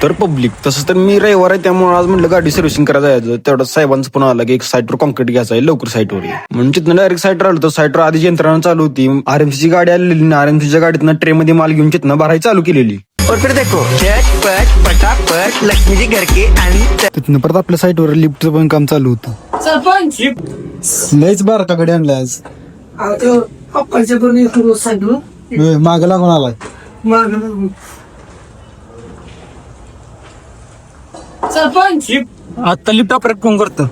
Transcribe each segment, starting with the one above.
तर पब्लिक. तसं तर मी रविवार आहे त्यामुळे आज म्हटलं गाडी सर्व्हिसिंग करायला जायचं. तेवढं साहेबांचं पण आलं की एक साईटवर कॉन्क्रीट घ्यायचं आहे लवकर साईटवर. म्हणजे तिथनं डायरेक्ट साईटवर आलो तर साईटवर आधी यंत्रणा चालू होती. आरएमसीची गाडी आलेली, आरएमसीच्या गाडीतनं ट्रे मध्ये माल घेऊन तिथनं भरायला चालू केलेली. और फिर देखो झटपट पटापट लक्ष्मी जी घर के आणि तिथनं परत आपल्या साईटवर लिफ्टचं पण काम चालू होतं. सरपंच लयच बारका गाडी आणलाय आज. पप्पाच्या पण सांगू माग लागून आलाय. सरपंच आता लिफ्ट ऑपरेट कोण करतं?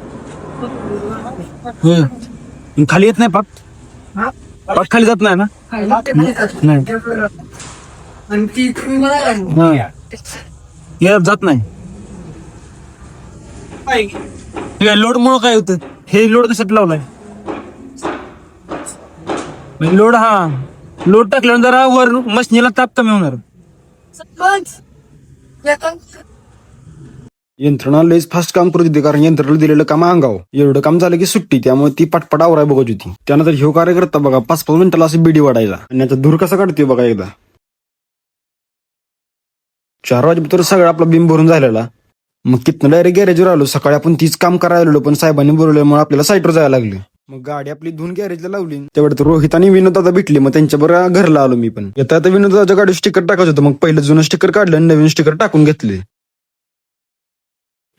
खाली येत नाही पाक खाली जात नाही ना? नाही आणि ती तुम्ही मला जात नाही. लोड मुळे काय होतं? हे लोड कशात लावलाय? लोड लोड टाकल्यावर जरा वर मशनीला ताप कमी होणार. सरपंच यंत्रणा लयच फास्ट काम करत होती कारण यंत्रणा दिलेलं काम अंगाव. एवढं काम झालं की सुट्टी, त्यामुळे ती पटपट आवराय बघत होती. त्यानंतर ह्यो कार्य करता बघा 5-5 मिनिटाला अशी बिडी वाढायला आणि आता धूर कसा काढतोय बघा. एकदा 4 वाजेपर्यंत सगळं आपला बिम भरून झालेला. मग तिथनं डायरेक्ट गॅरेजवर आलो. सकाळी आपण तीच काम करायला आलो पण साहेबांनी बोलवल्यामुळे आपल्याला साईटवर जायला लागले. मग गाडी आपली धुवून गॅरेजला लावली. तेवढ्यात रोहित आणि विनोद दादा भेटली. मग त्यांच्याबरोबर घरला आलो मी पण. येता आता विनोद दादाच्या गाडी स्टिकर टाकायचं होतं. मग पहिलं जुनं स्टिकर काढलं आणि नवीन स्टिकर टाकून घेतले.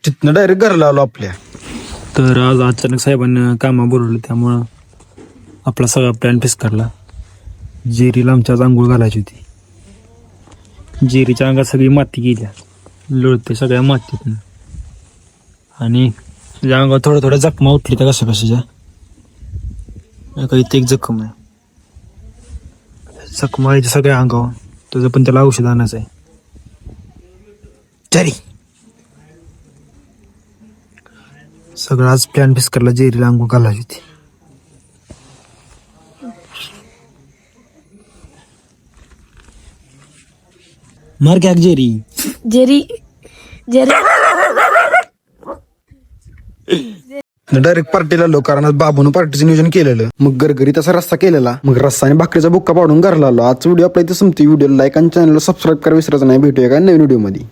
तिथनं डायरेक्ट घरला आलो आपल्या. तर आज अचानक साहेबांनी कामा बोलवलं त्यामुळं आपला सगळा प्लॅन फिसकारला. जेरीला आमच्या आज आंघोळ घालायची होती. जेरीच्या अंगात सगळी माती गेल्या, लोळते सगळ्या मातीतनं. आणि तुझ्या अंगावर थोड्या थोड्या जखमा उठली त्या कशा कशाच्या. इथे एक जखम आहे, जखमा आहे सगळ्या अंगावर. तुझं पण त्याला औषध आणायचं आहे. जेरी सगळं आज प्लॅन फिसकारला. जेरीला आंघोळ घालायची होती. मार क्या जेरी जेरी डायरेक्ट पार्टीला आलो कारण आज बाबून पार्टीचं नियोजन केलेलं. मग गरगरी तसा रस्ता केलेला. मग रस्ता आणि भाकरीचा बुक्का पाडून घरला आलो. आजचा व्हिडिओ आपल्या इथे संपतो. व्हिडिओ लाईक आणि चॅनलला सबस्क्राईब करा विसरायचं नाही. भेटूया काय नवीन व्हिडिओ मध्ये.